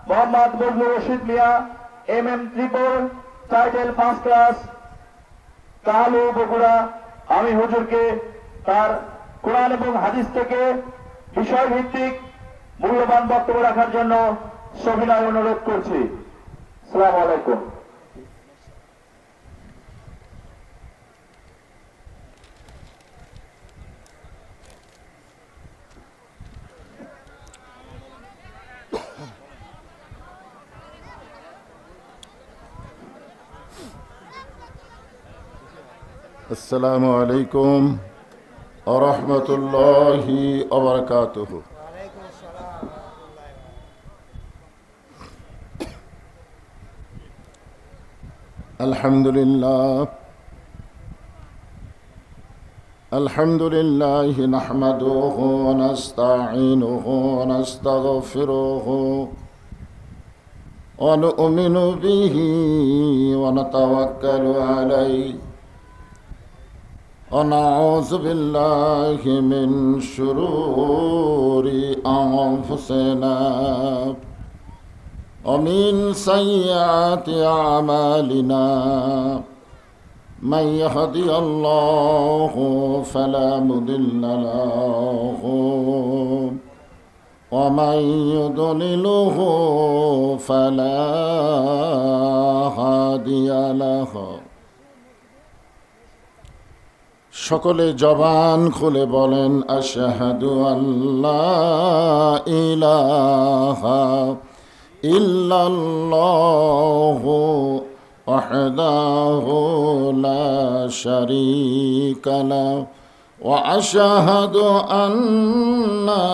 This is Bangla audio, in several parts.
Mohammad Bazlur Rashid Mia MM Tripura title first class কালু বগুড়া। আমি হুজুরকে তার কোরআন এবং হাদিস থেকে বিষয়ভিত্তিক মূল্যবান বক্তব্য রাখার জন্য সবিনয় অনুরোধ করছি। আসসালামু আলাইকুম। আসসালামু আলাইকুম ওয়া রাহমাতুল্লাহি ওয়া বারাকাতুহু। আলহামদুলিল্লাহ নাহমাদুহু ওয়া নাস্তাঈনুহু ওয়া নাস্তাগফিরুহু ওয়া নু'মিনু বিহি ওয়া নাতাওয়াক্কালু আলাইহি ونعوذ بالله من شرور أنفسنا ومن سيئات أعمالنا من يهدي الله فلا مضل له ومن يضلله فلا هادي له। সকলে জবান খুলে বলেন আশহাদু আল্লা ইলাহা ইল্লাল্লাহু ওয়াহদাহু লা শারীকা লাহু ওয়া আশহাদু আন্না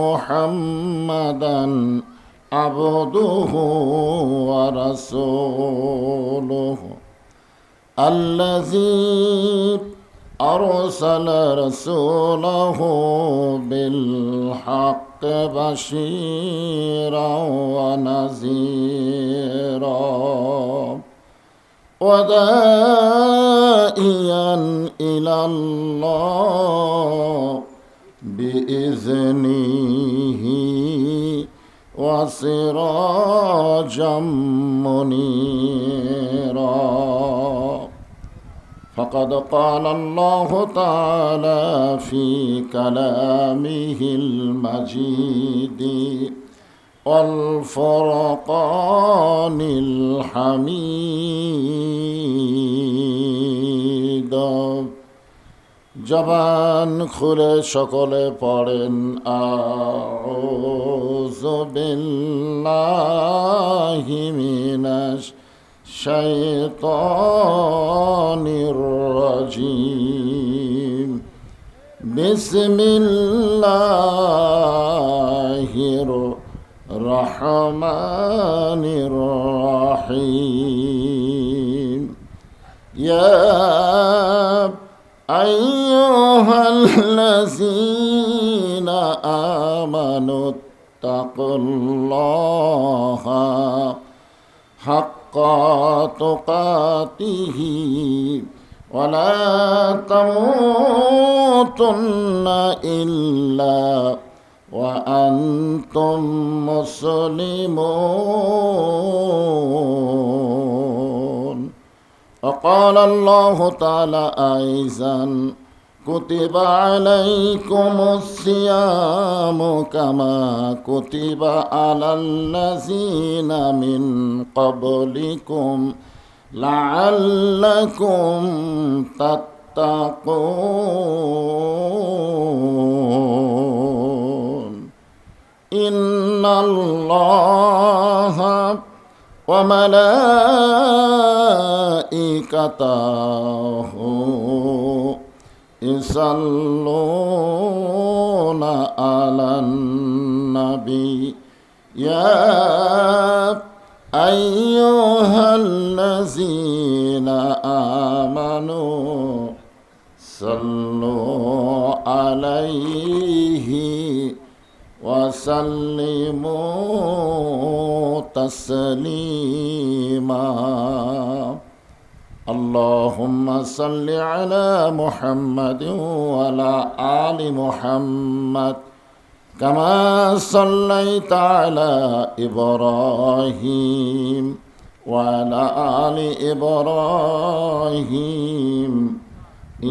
মুহাম্মাদান আবদুহু ওয়া রাসূলুহু আল্লাযী أرسل رسوله بالحق بشيرا ونذيرا وداعيا إلى الله بإذنه وسراجا منيرا. فقد قال الله تعالى في كلامه المجيد والفرقان الحميد. জবান খুলে সকলে পড়েন আউযু বিল্লাহি মিনাশ শাইতানির রাজিম। বিসমিল্লাহির রহমানির রহিম। ইয়া আইয়ুহাল্লাযীনা আমানুত্তাকুল্লাহা হাক্কা তুকাতিহি ওয়া লা তামুতুন্না ইল্লা ওয়া আনতুম মুসলিমুন। وقال الله تعالى أيضا كتب عليكم الصيام كما كتب على الذين من قبلكم لعلكم تتقون. إن الله وملائكته يصلون على النبي يا أيها الذين آمنوا صلوا عليه وسلموا تسليما. اللهم صل على محمد وعلى آل محمد كما صليت على إبراهيم وعلى آل إبراهيم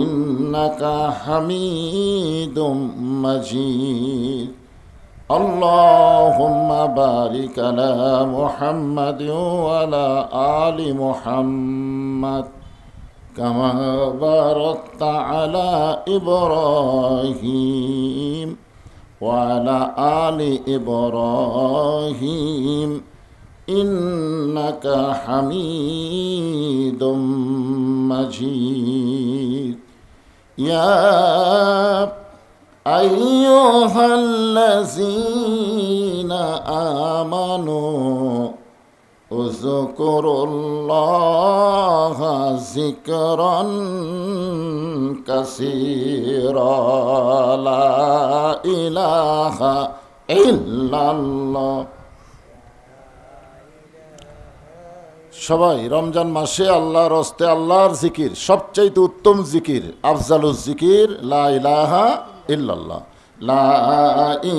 إنك حميد مجيد اللهم بارك على محمد وعلى آل محمد كما باركت على إبراهيم وعلى آل إبراهيم إنك حميد مجيد يا أيها الذين آمنوا اذكروا الله ذكرا كثيرا لا إله إلا الله সবাই রমজান মাসে আল্লাহর হস্তে আল্লাহর জিকির সবচাইতে উত্তম জিকির আফজালুজ জিকির লা ইলাহা ইল্লাল্লাহ লা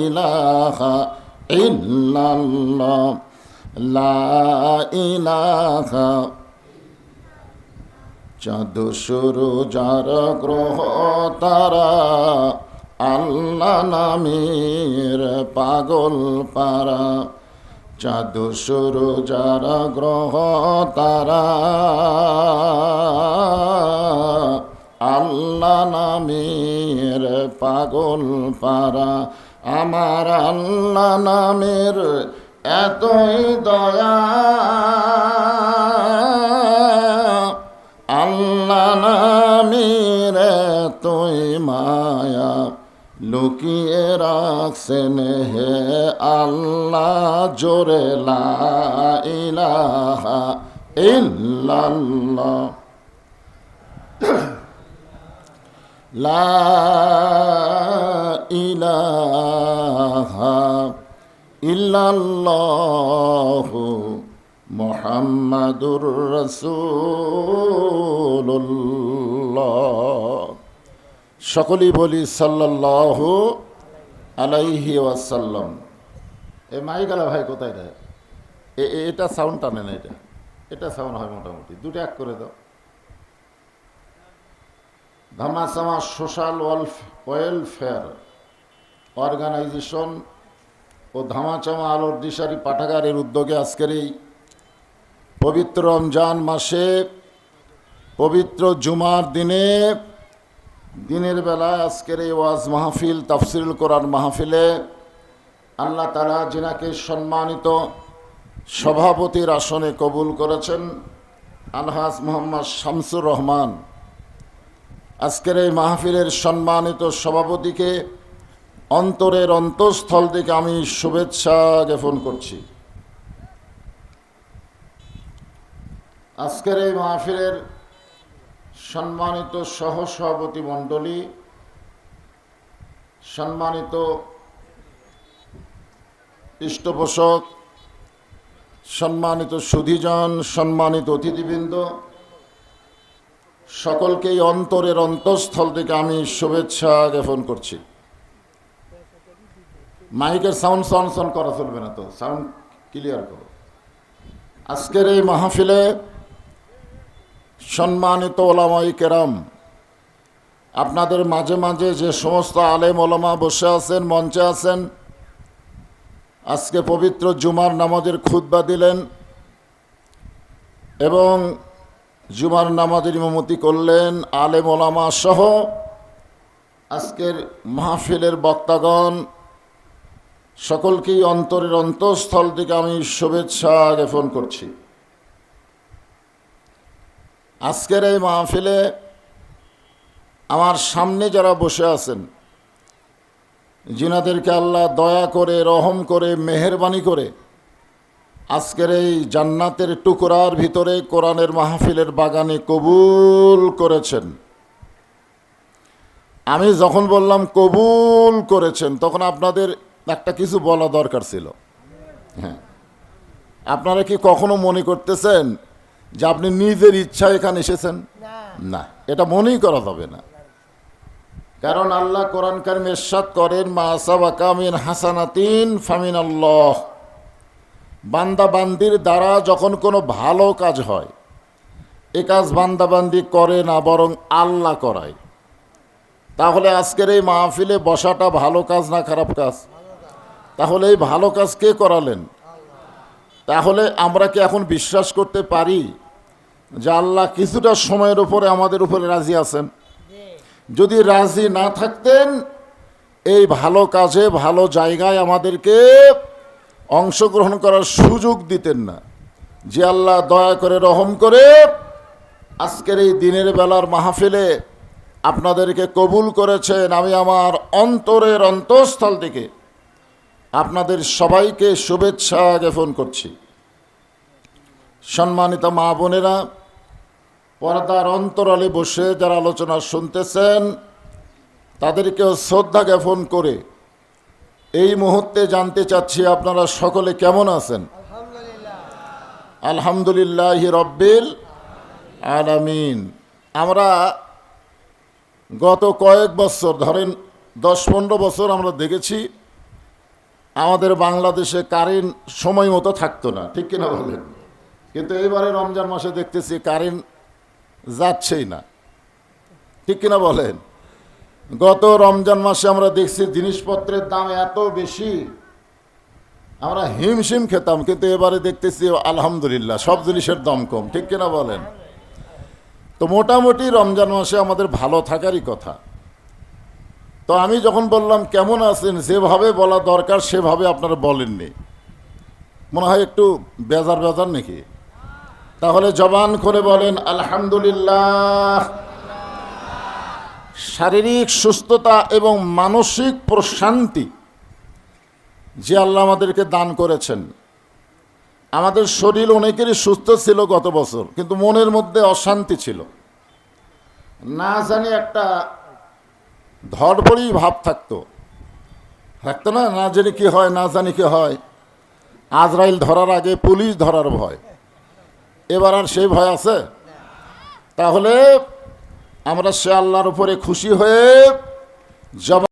ইলাহা ইল্লাল্লাহ লা ইলাহা চাঁদ শুরু যার গ্রহ তারা আল্লাহ নামের পাগল পারা চাঁদ শুরু যার গ্রহ তারা আল্লাহ নামের পাগল পারা আমার আল্লাহ নামের এতই দয়া আল্লাহ নামের এতই মায়া লুকিয়ে রাখছেন হে আল্লাহ জোরে লা ইলাহা ইল্লাল্লাহ লা ইলাহা ইল্লাল্লাহু মুহাম্মাদুর রাসূলুল্লাহ সকলেই বলি সাল্লাল্লাহু আলাইহি ওয়াসাল্লাম। এ মাইকালা ভাই কোথায় রে? এটা সাউন্ড টানে না, এটা সাউন্ড হয় মোটামুটি, দুটো এক করে দাও। ধামাচামা সোশ্যাল ওয়েলফেয়ার অর্গানাইজেশন ও ধামাচামা আলোর দিশারি পাঠাগারের উদ্যোগে আজকের এই পবিত্র রমজান মাসে পবিত্র জুমার দিনে দিনের বেলায় আজকের এই ওয়াজ মাহফিল তাফসিরুল কোরআন মাহফিলে আল্লাহ তাআলা যিনাকে সম্মানিত সভাপতির আসনে কবুল করেছেন আলহাজ মোহাম্মদ শামসুর রহমান, আজকের এই মাহফিলের সম্মানিত সভাপতিকে অন্তরের অন্তঃস্থল থেকে আমি শুভেচ্ছা জ্ঞাপন করছি। আজকের এই মাহফিলের সম্মানিত সহসভাপতি মণ্ডলী, সম্মানিত পৃষ্ঠপোষক, সম্মানিত সুধীজন, সম্মানিত অতিথিবৃন্দ, সকলকেই অন্তরের অন্তঃস্থল থেকে আমি শুভেচ্ছা জ্ঞাপন করছি। মাইকের সাউন্ড করা চলবে না তো, সাউন্ড ক্লিয়ার করো। আজকের এই মাহফিলে সম্মানিত ওলামাই কেরাম, আপনাদের মাঝে মাঝে যে সমস্ত আলেম ওলামা বসে আছেন, মঞ্চে আছেন, আজকে পবিত্র জুমার নামাজের খুতবা দিলেন এবং জুমার নামাজের ইমামতি করলেন আলেম ওলামা সহ আজকের মাহফিলের বক্তাগণ, সকলকেই অন্তরের অন্তঃস্থল থেকে আমি শুভেচ্ছা জ্ঞাপন করছি। আজকের এই মাহফিলে আমার সামনে যারা বসে আছেন, যিনাদেরকে আল্লাহ দয়া করে, রহম করে, মেহেরবানি করে আজকের এই জান্নাতের টুকরার ভিতরে কোরআনের মাহফিলের বাগানে কবুল করেছেন। আমি যখন বললাম কবুল করেছেন, তখন আপনাদের একটা কিছু বলা দরকার ছিল। হ্যাঁ, আপনারা কি কখনো মনে করতেছেন যে আপনি নিজের ইচ্ছা এখানে এসেছেন? না, এটা মনেই করা যাবে না। কারণ আল্লাহ কোরআন কারিমে ইরশাদ করেন, মা আসাবাকা মিন হাসানাতিন ফামিনাল্লাহ। বান্দা বান্দির দ্বারা যখন কোনো ভালো কাজ হয়, এ কাজ বান্দা বান্দি করে না, বরং আল্লাহ করায়। তাহলে আজকের এই মাহফিলে বসাটা ভালো কাজ না খারাপ কাজ? তাহলে এই ভালো কাজ কে করালেন? তাহলে আমরা কি এখন বিশ্বাস করতে পারি যে আল্লাহ কিছুটা সময়ের উপরে আমাদের উপরে রাজি আছেন? যদি রাজি না থাকতেন, এই ভালো কাজে ভালো জায়গায় আমাদেরকে অংশগ্রহণ করার সুযোগ দিতেন না। যে আল্লাহ দয়া করে রহম করে আজকের এই দিনের বেলার মাহফিলে আপনাদেরকে কবুল করেছেন, আমি আমার অন্তরের অন্তঃস্থল থেকে আপনাদের সবাইকে শুভেচ্ছা জ্ঞাপন করছি। সম্মানিত মা বোনেরা, পর্দার অন্তরালে বসে যারা আলোচনা শুনতেছেন, তাদেরকেও শ্রদ্ধা জ্ঞাপন করে এই মুহূর্তে জানতে চাচ্ছি আপনারা সকলে কেমন আছেন? আলহামদুলিল্লাহি রব্বিল আলামিন। আমরা গত কয়েক বছর, ধরেন 10-15 বছর আমরা দেখেছি আমাদের বাংলাদেশে কারেন্ট সময় মতো থাকতো না, ঠিক কিনা বলেন? কিন্তু এইবারে রমজান মাসে দেখতেছি কারেন্ট যাচ্ছেই না, ঠিক কিনা বলেন? গত রমজান মাসে আমরা দেখছি জিনিসপত্রের দাম এত বেশি, আমরা হিমশিম খেতাম, কিন্তু এবারে দেখতেছি আলহামদুলিল্লাহ সব জিনিসের দাম কম, ঠিক কিনা বলেন? তো মোটামুটি রমজান মাসে আমাদের ভালো থাকারই কথা। তো আমি যখন বললাম কেমন আছেন, যেভাবে বলা দরকার সেভাবে আপনারা বলেননি, মনে হয় একটু বেজার বেজার নাকি? তাহলে জবান করে বলেন আলহামদুলিল্লাহ। শারীরিক সুস্থতা এবং মানসিক প্রশান্তি যে আল্লাহ আমাদেরকে দান করেছেন। আমাদের শরীর অনেকেরই সুস্থ ছিল গত বছর, কিন্তু মনের মধ্যে অশান্তি ছিল, না জানি একটা ধড়বড়ি ভাব থাকতো না, না জানি কি হয়, না জানি কি হয়। আজরাইল ধরার আগে পুলিশ ধরার ভয়, এবার আর সেই ভয় আছে? তাহলে আমরা সে আল্লাহর উপরে খুশি হয়ে জবান